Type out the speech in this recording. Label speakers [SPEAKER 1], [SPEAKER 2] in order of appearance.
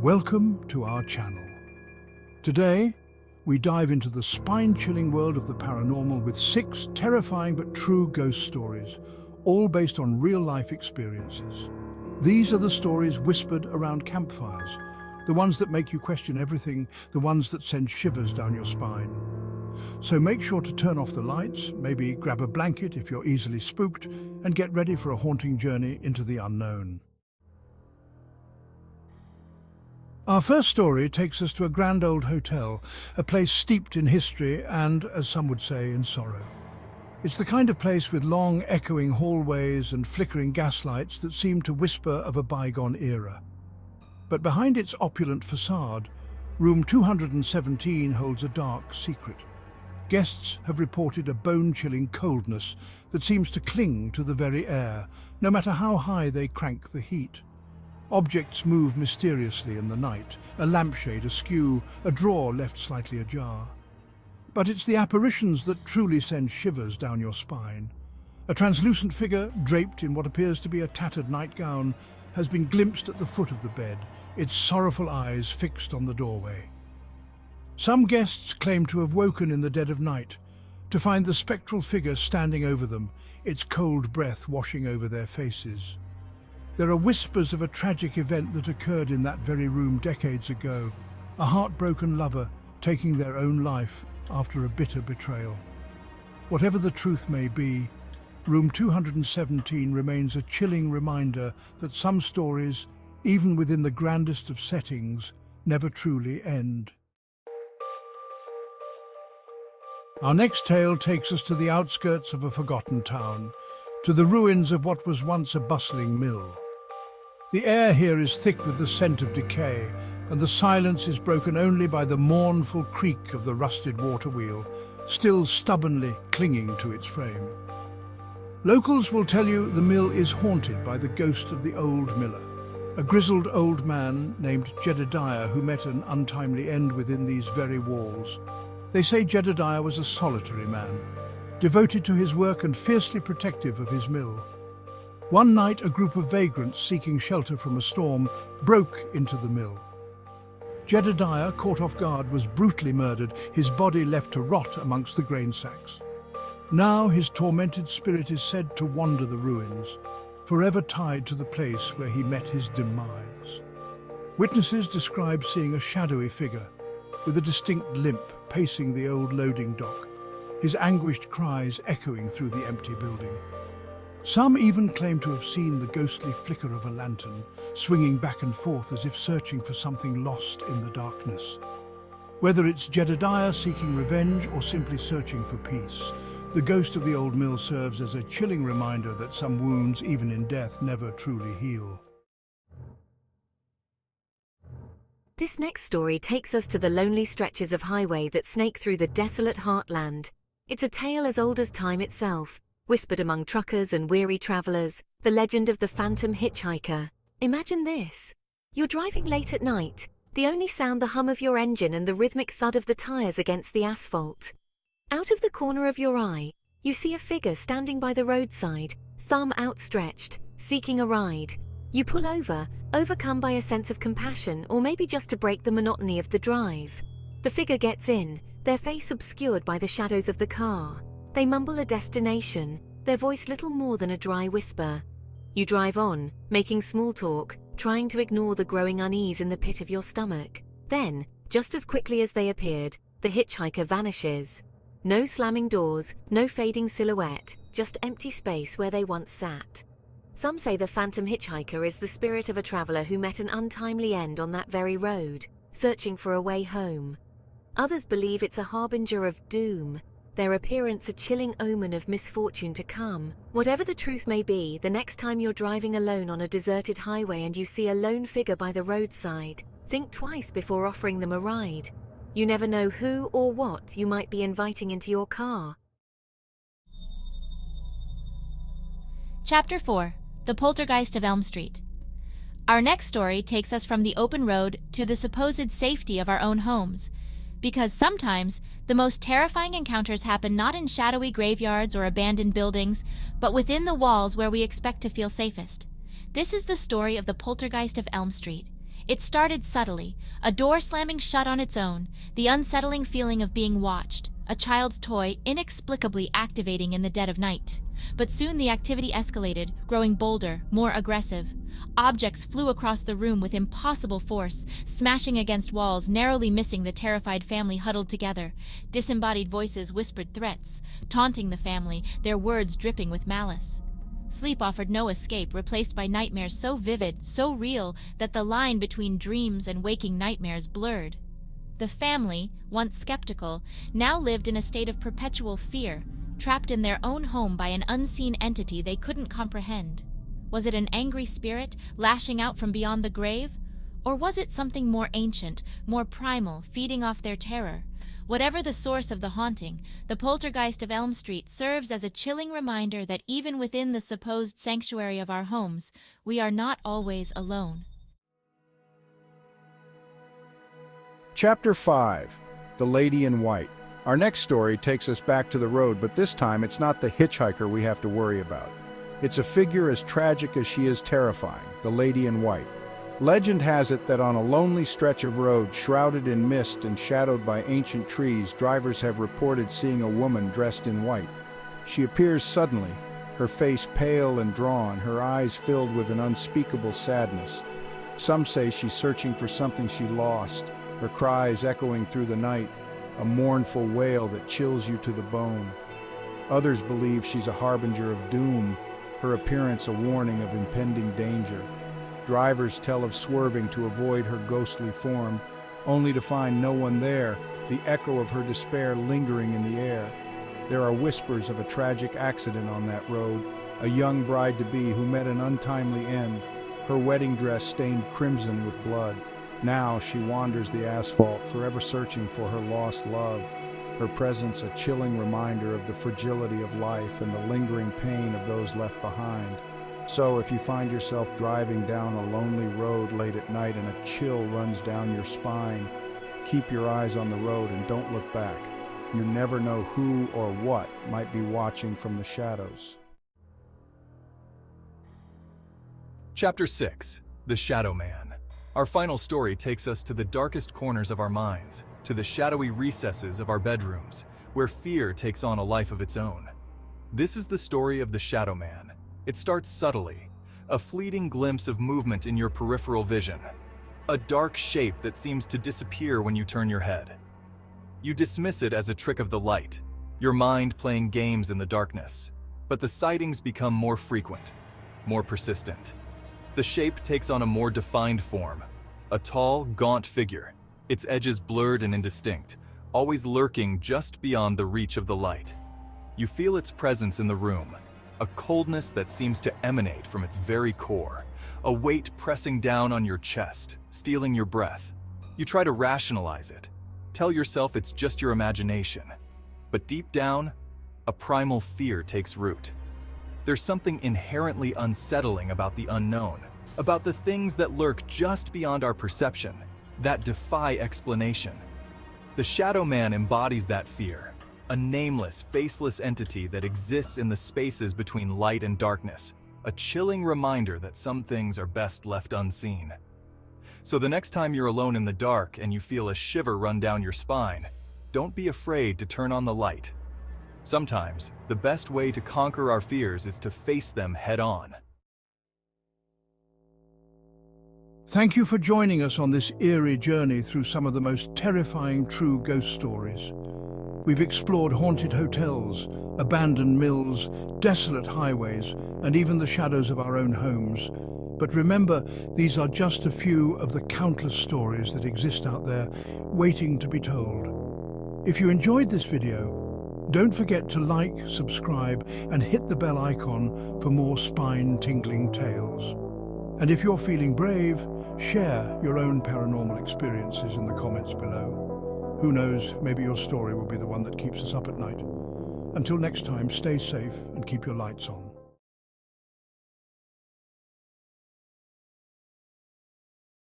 [SPEAKER 1] Welcome to our channel. Today, we dive into the spine-chilling world of the paranormal with 6 terrifying but true ghost stories, all based on real-life experiences. These are the stories whispered around campfires, the ones that make you question everything, the ones that send shivers down your spine. So make sure to turn off the lights, maybe grab a blanket if you're easily spooked, and get ready for a haunting journey into the unknown. Our first story takes us to a grand old hotel, a place steeped in history and, as some would say, in sorrow. It's the kind of place with long, echoing hallways and flickering gaslights that seem to whisper of a bygone era. But behind its opulent facade, room 217 holds a dark secret. Guests have reported a bone-chilling coldness that seems to cling to the very air, no matter how high they crank the heat. Objects move mysteriously in the night, a lampshade askew, a drawer left slightly ajar. But it's the apparitions that truly send shivers down your spine. A translucent figure, draped in what appears to be a tattered nightgown, has been glimpsed at the foot of the bed, its sorrowful eyes fixed on the doorway. Some guests claim to have woken in the dead of night, to find the spectral figure standing over them, its cold breath washing over their faces. There are whispers of a tragic event that occurred in that very room decades ago, a heartbroken lover taking their own life after a bitter betrayal. Whatever the truth may be, room 217 remains a chilling reminder that some stories, even within the grandest of settings, never truly end. Our next tale takes us to the outskirts of a forgotten town, to the ruins of what was once a bustling mill. The air here is thick with the scent of decay, and the silence is broken only by the mournful creak of the rusted water wheel, still stubbornly clinging to its frame. Locals will tell you the mill is haunted by the ghost of the old miller, a grizzled old man named Jedediah who met an untimely end within these very walls. They say Jedediah was a solitary man, devoted to his work and fiercely protective of his mill. One night, a group of vagrants seeking shelter from a storm broke into the mill. Jedediah, caught off guard, was brutally murdered, his body left to rot amongst the grain sacks. Now his tormented spirit is said to wander the ruins, forever tied to the place where he met his demise. Witnesses describe seeing a shadowy figure, with a distinct limp, pacing the old loading dock, his anguished cries echoing through the empty building. Some even claim to have seen the ghostly flicker of a lantern, swinging back and forth as if searching for something lost in the darkness. Whether it's Jedediah seeking revenge or simply searching for peace, the ghost of the old mill serves as a chilling reminder that some wounds, even in death, never truly heal.
[SPEAKER 2] This next story takes us to the lonely stretches of highway that snake through the desolate heartland. It's a tale as old as time itself, whispered among truckers and weary travelers, the legend of the phantom hitchhiker. Imagine this. You're driving late at night, the only sound the hum of your engine and the rhythmic thud of the tires against the asphalt. Out of the corner of your eye, you see a figure standing by the roadside, thumb outstretched, seeking a ride. You pull over, overcome by a sense of compassion or maybe just to break the monotony of the drive. The figure gets in, their face obscured by the shadows of the car. They mumble a destination, their voice little more than a dry whisper. You drive on, making small talk, trying to ignore the growing unease in the pit of your stomach. Then, just as quickly as they appeared, the hitchhiker vanishes. No slamming doors, no fading silhouette, just empty space where they once sat. Some say the phantom hitchhiker is the spirit of a traveler who met an untimely end on that very road, searching for a way home. Others believe it's a harbinger of doom, their appearance a chilling omen of misfortune to come. Whatever the truth may be, the next time you're driving alone on a deserted highway and you see a lone figure by the roadside, think twice before offering them a ride. You never know who or what you might be inviting into your car.
[SPEAKER 3] Chapter 4. The Poltergeist of Elm Street. Our next story takes us from the open road to the supposed safety of our own homes, because sometimes the most terrifying encounters happen not in shadowy graveyards or abandoned buildings, but within the walls where we expect to feel safest. This is the story of the Poltergeist of Elm Street. It started subtly, a door slamming shut on its own, the unsettling feeling of being watched, a child's toy inexplicably activating in the dead of night. But soon the activity escalated, growing bolder, more aggressive. Objects flew across the room with impossible force, smashing against walls, narrowly missing the terrified family huddled together. Disembodied voices whispered threats, taunting the family, their words dripping with malice. Sleep offered no escape, replaced by nightmares so vivid, so real, that the line between dreams and waking nightmares blurred. The family, once skeptical, now lived in a state of perpetual fear, trapped in their own home by an unseen entity they couldn't comprehend. Was it an angry spirit lashing out from beyond the grave? Or was it something more ancient, more primal, feeding off their terror? Whatever the source of the haunting, the poltergeist of Elm Street serves as a chilling reminder that even within the supposed sanctuary of our homes, we are not always alone.
[SPEAKER 4] Chapter 5. The Lady in White. Our next story takes us back to the road, but this time it's not the hitchhiker we have to worry about. It's a figure as tragic as she is terrifying, the Lady in White. Legend has it that on a lonely stretch of road, shrouded in mist and shadowed by ancient trees, drivers have reported seeing a woman dressed in white. She appears suddenly, her face pale and drawn, her eyes filled with an unspeakable sadness. Some say she's searching for something she lost, her cries echoing through the night, a mournful wail that chills you to the bone. Others believe she's a harbinger of doom, her appearance a warning of impending danger. Drivers tell of swerving to avoid her ghostly form, only to find no one there, the echo of her despair lingering in the air. There are whispers of a tragic accident on that road, a young bride-to-be who met an untimely end, her wedding dress stained crimson with blood. Now she wanders the asphalt, forever searching for her lost love, her presence a chilling reminder of the fragility of life and the lingering pain of those left behind. So if you find yourself driving down a lonely road late at night and a chill runs down your spine, keep your eyes on the road and don't look back. You never know who or what might be watching from the shadows.
[SPEAKER 5] Chapter 6. The Shadow Man. Our final story takes us to the darkest corners of our minds, to the shadowy recesses of our bedrooms, where fear takes on a life of its own. This is the story of the Shadow Man. It starts subtly, a fleeting glimpse of movement in your peripheral vision, a dark shape that seems to disappear when you turn your head. You dismiss it as a trick of the light, your mind playing games in the darkness. But the sightings become more frequent, more persistent. The shape takes on a more defined form, a tall, gaunt figure, its edges blurred and indistinct, always lurking just beyond the reach of the light. You feel its presence in the room, a coldness that seems to emanate from its very core, a weight pressing down on your chest, stealing your breath. You try to rationalize it, tell yourself it's just your imagination. But deep down, a primal fear takes root. There's something inherently unsettling about the unknown, about the things that lurk just beyond our perception, that defy explanation. The Shadow Man embodies that fear, a nameless, faceless entity that exists in the spaces between light and darkness, a chilling reminder that some things are best left unseen. So the next time you're alone in the dark and you feel a shiver run down your spine, don't be afraid to turn on the light. Sometimes, the best way to conquer our fears is to face them head-on.
[SPEAKER 1] Thank you for joining us on this eerie journey through some of the most terrifying true ghost stories. We've explored haunted hotels, abandoned mills, desolate highways, and even the shadows of our own homes. But remember, these are just a few of the countless stories that exist out there, waiting to be told. If you enjoyed this video, don't forget to like, subscribe, and hit the bell icon for more spine-tingling tales. And if you're feeling brave, share your own paranormal experiences in the comments below. Who knows, maybe your story will be the one that keeps us up at night. Until next time, stay safe and keep your lights on.